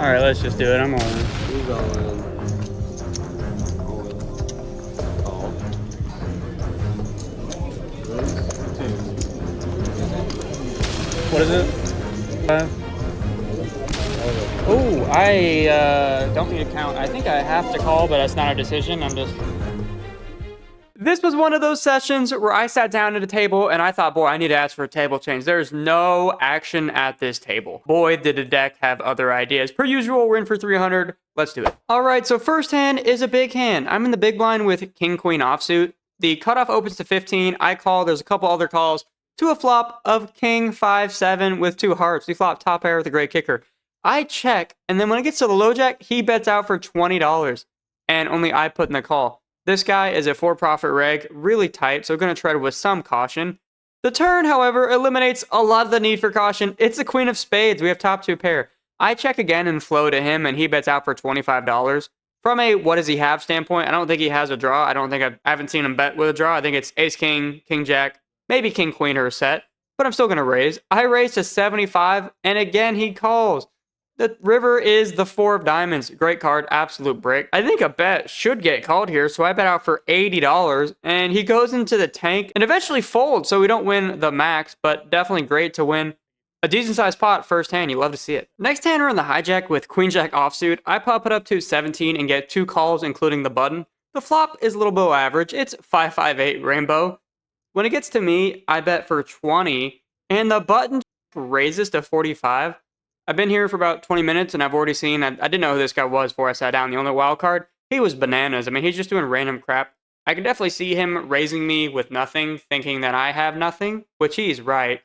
Alright, let's just do it. I'm all in. He's all in. All in. Call. What is it? Oh, I don't need to count. I think I have to call, but that's not a decision. I'm just... This was one of those sessions where I sat down at a table and I thought, boy, I need to ask for a table change. There's no action at this table. Boy, did the deck have other ideas. Per usual, we're in for 300. Let's do it. All right, so first hand is a big hand. I'm in the big blind with king, queen offsuit. The cutoff opens to 15. I call. There's a couple other calls to a flop of king 5-7 with 2 hearts. We flop top pair with a great kicker. I check, and then when it gets to the low jack, he bets out for $20, and only I put in the call. This guy is a for-profit reg, really tight, so we're going to tread with some caution. The turn, however, eliminates a lot of the need for caution. It's the queen of spades. We have top 2 pair. I check again and flow to him, and he bets out for $25. From a what does he have standpoint, I don't think he has a draw. I haven't seen him bet with a draw. I think it's ace-king, king-jack, maybe king-queen or a set, but I'm still going to raise. I raise to 75, and again, he calls. The river is the 4 of diamonds. Great card, absolute brick. I think a bet should get called here, so I bet out for $80, and he goes into the tank and eventually folds, so we don't win the max, but definitely great to win a decent-sized pot first hand. You love to see it. Next hand, we're in the hijack with queen-jack offsuit. I pop it up to 17 and get 2 calls, including the button. The flop is a little below average. It's 5-5-8 rainbow. When it gets to me, I bet for 20, and the button raises to 45. I've been here for about 20 minutes, and I've already seen... I didn't know who this guy was before I sat down. The only wild card, he was bananas. I mean, he's just doing random crap. I can definitely see him raising me with nothing, thinking that I have nothing, which he's right.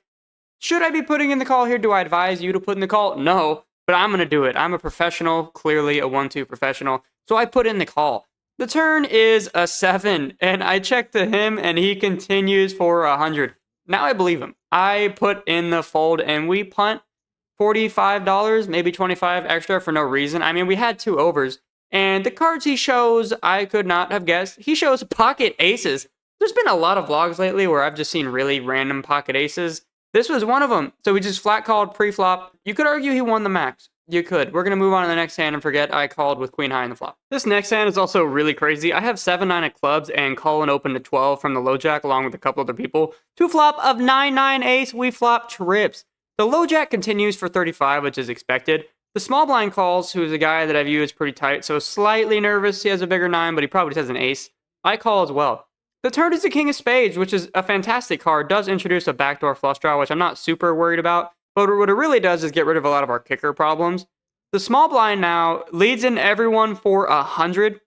Should I be putting in the call here? Do I advise you to put in the call? No, but I'm going to do it. I'm a professional, clearly a 1-2 professional, so I put in the call. The turn is a 7, and I check to him, and he continues for 100. Now I believe him. I put in the fold, and we punt $45, maybe 25 extra for no reason. I mean, we had 2 overs, and the cards he shows, I could not have guessed. He shows pocket aces. There's been a lot of vlogs lately where I've just seen really random pocket aces. This was one of them, so we just flat called pre-flop. You could argue he won the max. You could. We're going to move on to the next hand and forget I called with queen high in the flop. This next hand is also really crazy. I have 7-9 of clubs and call and open to 12 from the low jack along with a couple other people. 2 flop of 9-9 ace, we flop trips. The low jack continues for 35, which is expected. The small blind calls, who is a guy that I view as pretty tight, so slightly nervous. He has a bigger 9, but he probably just has an ace. I call as well. The turn is the king of spades, which is a fantastic card. Does introduce a backdoor flush draw, which I'm not super worried about. But what it really does is get rid of a lot of our kicker problems. The small blind now leads in everyone for 100.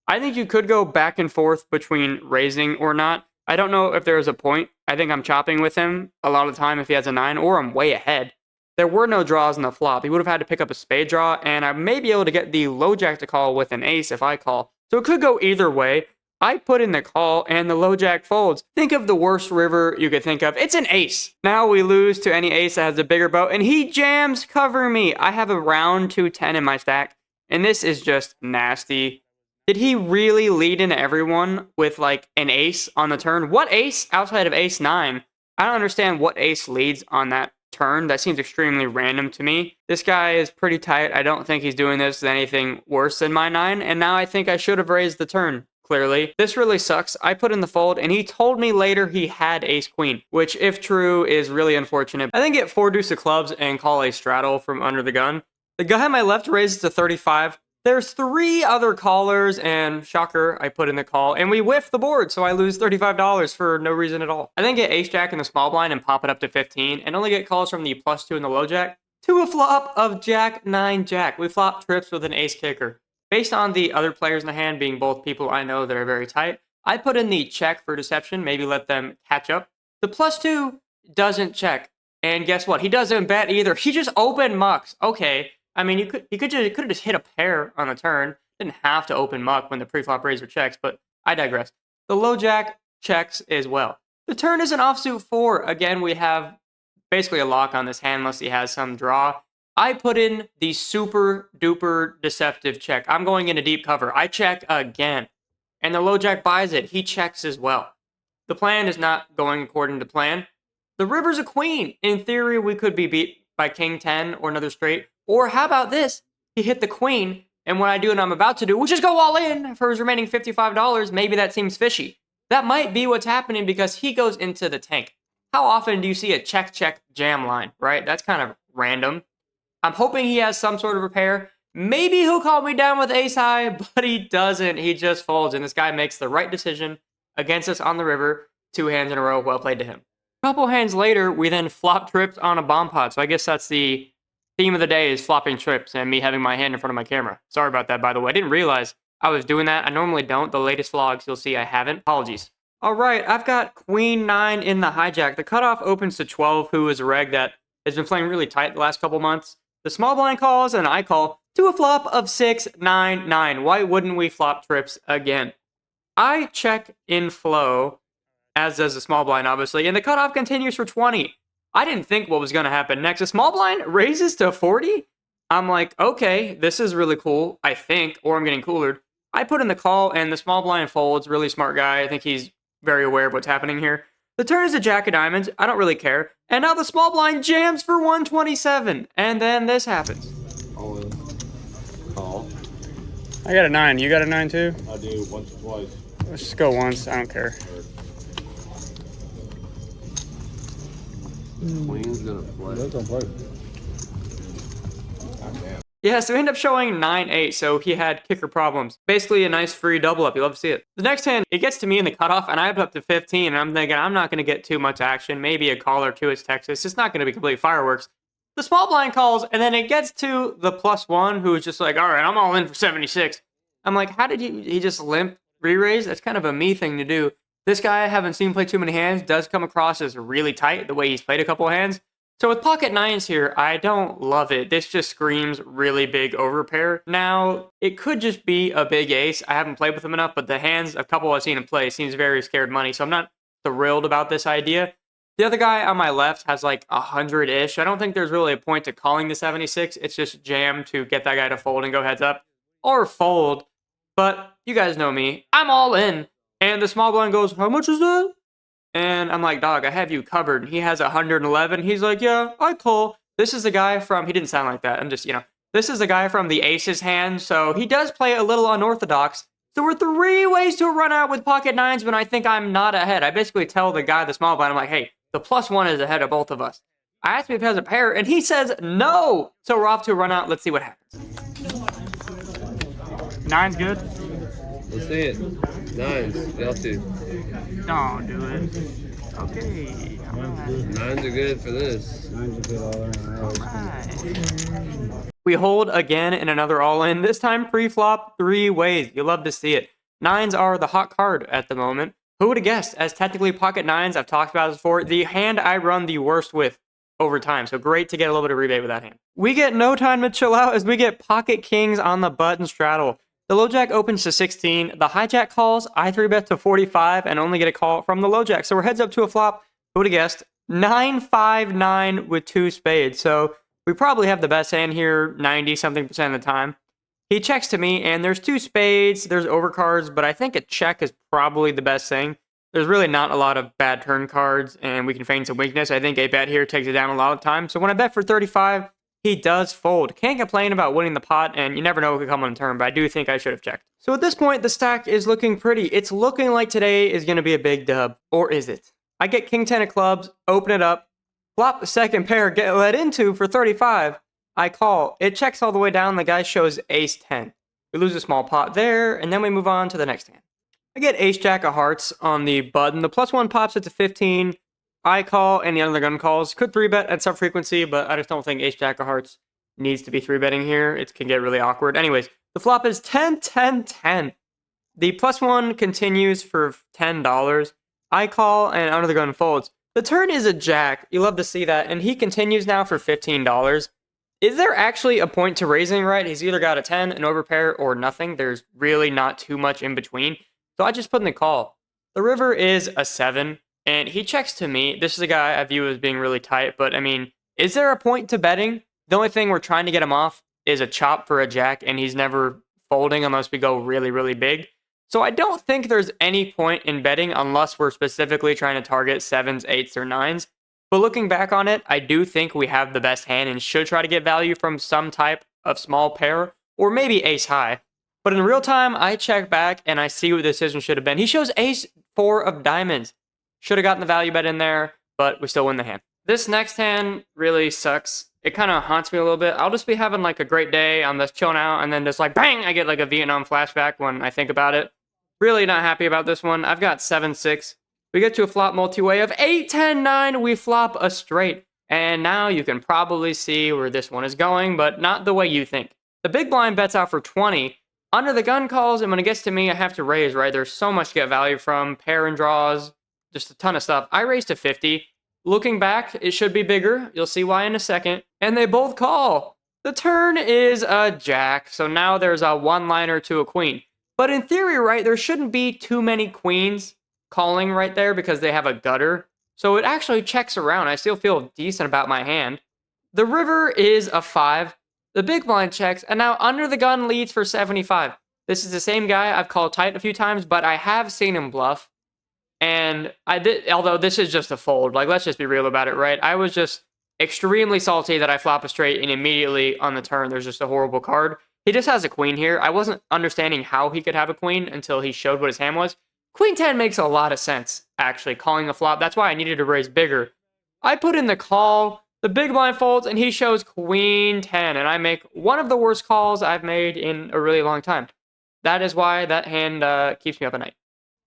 I think you could go back and forth between raising or not. I don't know if there is a point. I think I'm chopping with him a lot of the time if he has a 9, or I'm way ahead. There were no draws in the flop. He would have had to pick up a spade draw, and I may be able to get the low jack to call with an ace if I call. So it could go either way. I put in the call, and the low jack folds. Think of the worst river you could think of. It's an ace. Now we lose to any ace that has a bigger boat, and he jams covering me. I have a round 2-10 in my stack, and this is just nasty. Did he really lead into everyone with like an ace on the turn? What ace outside of ace 9? I don't understand what ace leads on that turn. That seems extremely random to me. This guy is pretty tight. I don't think he's doing this with anything worse than my 9, and now I think I should have raised the turn. Clearly. This really sucks. I put in the fold, and he told me later he had ace-queen, which, if true, is really unfortunate. I then get 4 deuce of clubs and call a straddle from under the gun. The guy on my left raises to 35. There's 3 other callers, and shocker, I put in the call, and we whiff the board, so I lose $35 for no reason at all. I then get ace-jack in the small blind and pop it up to 15, and only get calls from the +2 in the low jack to a flop of jack-9-jack. We flop trips with an ace kicker. Based on the other players in the hand being both people I know that are very tight, I put in the check for deception, maybe let them catch up. The +2 doesn't check, and guess what? He doesn't bet either. He just open mucks. Okay, I mean, he could have just hit a pair on the turn. Didn't have to open muck when the preflop raiser checks, but I digress. The low jack checks as well. The turn is an offsuit 4. Again, we have basically a lock on this hand unless he has some draw. I put in the super duper deceptive check. I'm going into deep cover. I check again. And the low jack buys it. He checks as well. The plan is not going according to plan. The river's a queen. In theory, we could be beat by king 10 or another straight. Or how about this? he hit the queen. And what I do and I'm about to do, which is go all in for his remaining $55, maybe that seems fishy. That might be what's happening because he goes into the tank. How often do you see a check jam line, right? That's kind of random. I'm hoping he has some sort of repair. Maybe he'll call me down with ace high, but he doesn't. He just folds, and this guy makes the right decision against us on the river. 2 hands in a row. Well played to him. A couple hands later, we then flop trips on a bomb pot. So I guess that's the theme of the day is flopping trips and me having my hand in front of my camera. Sorry about that, by the way. I didn't realize I was doing that. I normally don't. The latest vlogs, you'll see I haven't. Apologies. All right, I've got queen 9 in the hijack. The cutoff opens to 12, who is a reg that has been playing really tight the last couple months. The small blind calls and I call to a flop of 6, 9, 9. Why wouldn't we flop trips again? I check in flow, as does the small blind, obviously, and the cutoff continues for 20. I didn't think what was going to happen next. The small blind raises to 40. I'm like, okay, this is really cool, I think, or I'm getting coolered. I put in the call, and the small blind folds. Really smart guy. I think he's very aware of what's happening here. The turn is a jack of diamonds. I don't really care. And now the small blind jams for 127. And then this happens. All in. Call. I got a 9. You got a 9 too? I do once or twice. Let's just go once. I don't care. Queen's gonna play. That's on play. Yeah, so we end up showing 9-8, so he had kicker problems. Basically a nice free double up. You love to see it. The next hand, it gets to me in the cutoff, and I have up to 15, and I'm thinking I'm not going to get too much action. Maybe a call or two. It's Texas. It's not going to be complete fireworks. The small blind calls, and then it gets to the +1, who is just like, all right, I'm all in for 76. I'm like, how did he just limp re-raise? That's kind of a me thing to do. This guy I haven't seen play too many hands, does come across as really tight the way he's played a couple of hands. So with pocket 9s here, I don't love it. This just screams really big overpair. Now, it could just be a big ace. I haven't played with him enough, but the hands, a couple I've seen him play, seems very scared money, so I'm not thrilled about this idea. The other guy on my left has like 100-ish. I don't think there's really a point to calling the 76. It's just jam to get that guy to fold and go heads up. Or fold. But you guys know me. I'm all in. And the small blind goes, how much is that? And I'm like, dog, I have you covered. He has 111. He's like, yeah, I call. This is the guy from, he didn't sound like that. I'm just, this is the guy from the aces hand. So he does play a little unorthodox. So we're 3 ways to run out with pocket 9s when I think I'm not ahead. I basically tell the guy, the small blind, I'm like, hey, the +1 is ahead of both of us. I asked him if he has a pair, and he says no. So we're off to a run out. Let's see what happens. 9's good. Let's see it. 9s. Y'all too. Don't do it. Okay. All right. 9s are good for this. 9's a good all Right. We hold again in another all-in. This time pre-flop 3 ways. You love to see it. 9s are the hot card at the moment. Who would have guessed? As technically pocket 9s, I've talked about this before, the hand I run the worst with over time. So great to get a little bit of rebate with that hand. We get no time to chill out as we get pocket kings on the button straddle. The low jack opens to 16. The hijack calls. I 3-bet to 45 and only get a call from the low jack. So we're heads up to a flop. Who would have guessed? 9-5-9 with 2 spades. So we probably have the best hand here 90-something% of the time. He checks to me, and there's 2 spades. There's overcards, but I think a check is probably the best thing. There's really not a lot of bad turn cards, and we can feign some weakness. I think a bet here takes it down a lot of time. So when I bet for 35, he does fold. Can't complain about winning the pot, and you never know what could come on turn, but I do think I should have checked. So at this point, the stack is looking pretty. It's looking like today is going to be a big dub. Or is it? I get king 10 of clubs, open it up, flop the second pair, get let into for 35. I call. It checks all the way down. The guy shows ace 10. We lose a small pot there, and then we move on to the next hand. I get ace jack of hearts on the button. The +1 pops it to 15. I call, and the other gun calls. Could 3-bet at some frequency, but I just don't think ace jack of hearts needs to be 3-betting here. It can get really awkward. Anyways, the flop is 10, 10, 10. The +1 continues for $10. I call, and under the gun folds. The turn is a jack. You love to see that, and he continues now for $15. Is there actually a point to raising, right? He's either got a 10, an overpair, or nothing. There's really not too much in between. So I just put in the call. The river is a 7, and he checks to me. This is a guy I view as being really tight, but I mean, is there a point to betting? The only thing we're trying to get him off is a chop for a jack, and he's never folding unless we go really, really big. So I don't think there's any point in betting unless we're specifically trying to target 7s, 8s, or 9s. But looking back on it, I do think we have the best hand and should try to get value from some type of small pair, or maybe ace high. But in real time, I check back and I see what the decision should have been. He shows ace 4 of diamonds. Should have gotten the value bet in there, but we still win the hand. This next hand really sucks. It kind of haunts me a little bit. I'll just be having like a great day. I'm just chilling out, and then just like bang, I get like a Vietnam flashback when I think about it. Really not happy about this one. I've got 7-6. We get to a flop multi-way of 8-10-9. We flop a straight. And now you can probably see where this one is going, but not the way you think. The big blind bets out for 20. Under the gun calls, and when it gets to me, I have to raise, right? There's so much to get value from. Pair and draws, just a ton of stuff. I raised to 50. Looking back, it should be bigger. You'll see why in a second. And they both call. The turn is a jack, so now there's a one-liner to a queen. But in theory, right, there shouldn't be too many queens calling right there because they have a gutter. So it actually checks around. I still feel decent about my hand. The river is a 5. The big blind checks, and now under the gun leads for 75. This is the same guy I've called tight a few times, but I have seen him bluff. And I did, although this is just a fold. Like, let's just be real about it, right? I was just extremely salty that I flop a straight, and immediately on the turn, there's just a horrible card. He just has a queen here. I wasn't understanding how he could have a queen until he showed what his hand was. Queen 10 makes a lot of sense, actually, calling the flop. That's why I needed to raise bigger. I put in the call, the big blind folds, and he shows queen 10, and I make one of the worst calls I've made in a really long time. That is why that hand keeps me up at night.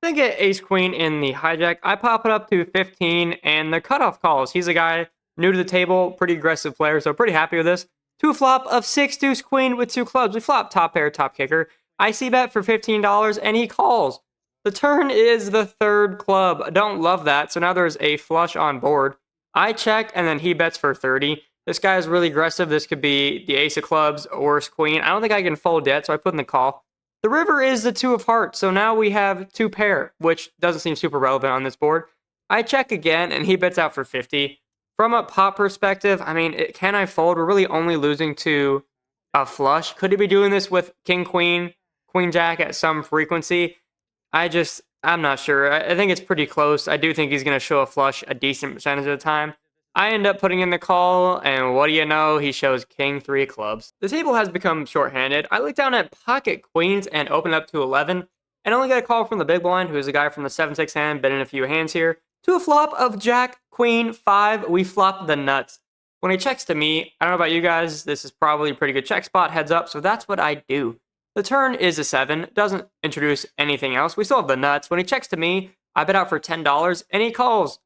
Then get ace queen in the hijack. I pop it up to 15, and the cutoff calls. He's a guy new to the table, pretty aggressive player, so pretty happy with this. Two flop of 6 deuce queen with 2 clubs. We flop top pair, top kicker. I see bet for $15, and he calls. The turn is the 3rd club. I don't love that, so now there's a flush on board. I check, and then he bets for 30. This guy is really aggressive. This could be the ace of clubs or queen. I don't think I can fold yet, so I put in the call. The river is the 2 of hearts, so now we have 2 pair, which doesn't seem super relevant on this board. I check again, and he bets out for 50. From a pot perspective, I mean, can I fold? We're really only losing to a flush. Could he be doing this with king, queen, queen, jack at some frequency? I'm not sure. I think it's pretty close. I do think he's going to show a flush a decent percentage of the time. I end up putting in the call, and what do you know? He shows king 3 of clubs. The table has become shorthanded. I look down at pocket queens and open up to 11, and only get a call from the big blind, who is a guy from the 7-6 hand, betting a few hands here. To a flop of jack, queen, 5. We flop the nuts. When he checks to me, I don't know about you guys, this is probably a pretty good check spot, heads up, so that's what I do. The turn is a 7, doesn't introduce anything else. We still have the nuts. When he checks to me, I bet out for $10, and he calls.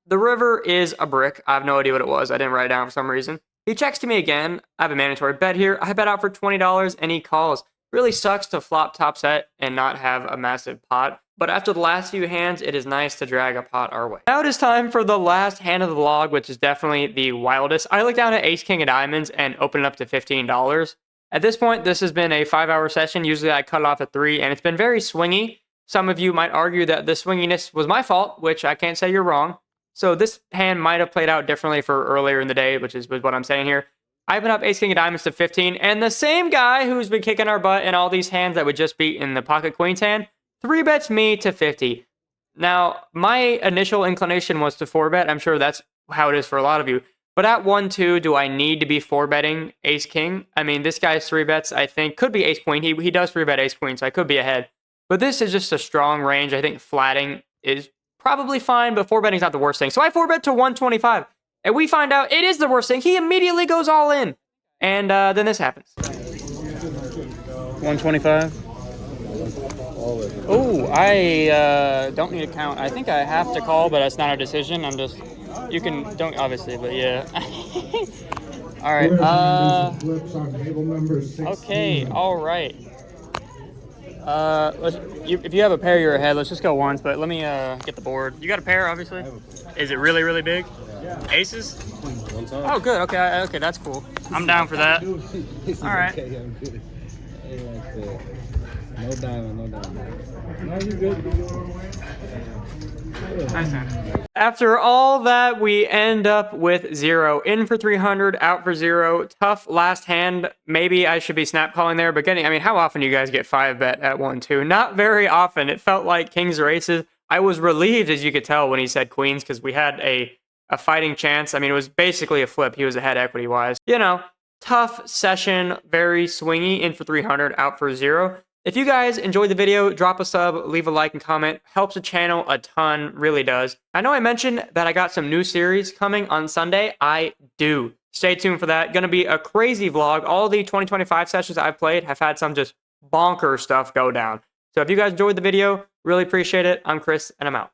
The river is a brick. I have no idea what it was. I didn't write it down for some reason. He checks to me again. I have a mandatory bet here. I bet out for $20, and he calls. Really sucks to flop top set and not have a massive pot. But after the last few hands, it is nice to drag a pot our way. Now it is time for the last hand of the vlog, which is definitely the wildest. I look down at ace king of diamonds and open it up to $15. At this point, this has been a 5-hour session. Usually I cut it off at 3, and it's been very swingy. Some of you might argue that the swinginess was my fault, which I can't say you're wrong. So this hand might have played out differently for earlier in the day, which is what I'm saying here. I opened up ace king of diamonds to 15, and the same guy who's been kicking our butt in all these hands that we just beat in the pocket queens hand, 3-bets me to 50. Now, my initial inclination was to 4-bet. I'm sure that's how it is for a lot of you. But at 1-2, do I need to be 4-betting ace king? I mean, this guy's 3-bets, I think, could be ace queen. He does 3-bet ace queen, so I could be ahead. But this is just a strong range. I think flatting is probably fine, but 4-betting is not the worst thing. So I 4-bet to 125. And we find out it is the worst thing. He immediately goes all in. And then this happens. 125. Oh, I don't need to count. I think I have to call, but that's not a decision. I'm just... You can... Don't... Obviously, but yeah. All right. Okay. All right. If you have a pair, you're ahead. Let's just go once, but let me get the board. You got a pair, obviously? Is it really, really big? Yeah. Aces? Oh, good. Okay, okay, that's cool. I'm down for that. All right. No diamond, no diamond. No, you good. Nice hand. After all that, we end up with 0. In for 300, out for 0. Tough last hand. Maybe I should be snap calling there, but I mean, how often do you guys get 5-bet at 1-2? Not very often. It felt like kings or aces. I was relieved, as you could tell, when he said queens, because we had a fighting chance. I mean, it was basically a flip. He was ahead equity-wise. You know, tough session, very swingy, in for 300, out for 0. If you guys enjoyed the video, drop a sub, leave a like and comment. Helps the channel a ton, really does. I know I mentioned that I got some new series coming on Sunday. I do. Stay tuned for that. Gonna be a crazy vlog. All the 2025 sessions I've played have had some just bonker stuff go down. So if you guys enjoyed the video, really appreciate it. I'm Chris, and I'm out.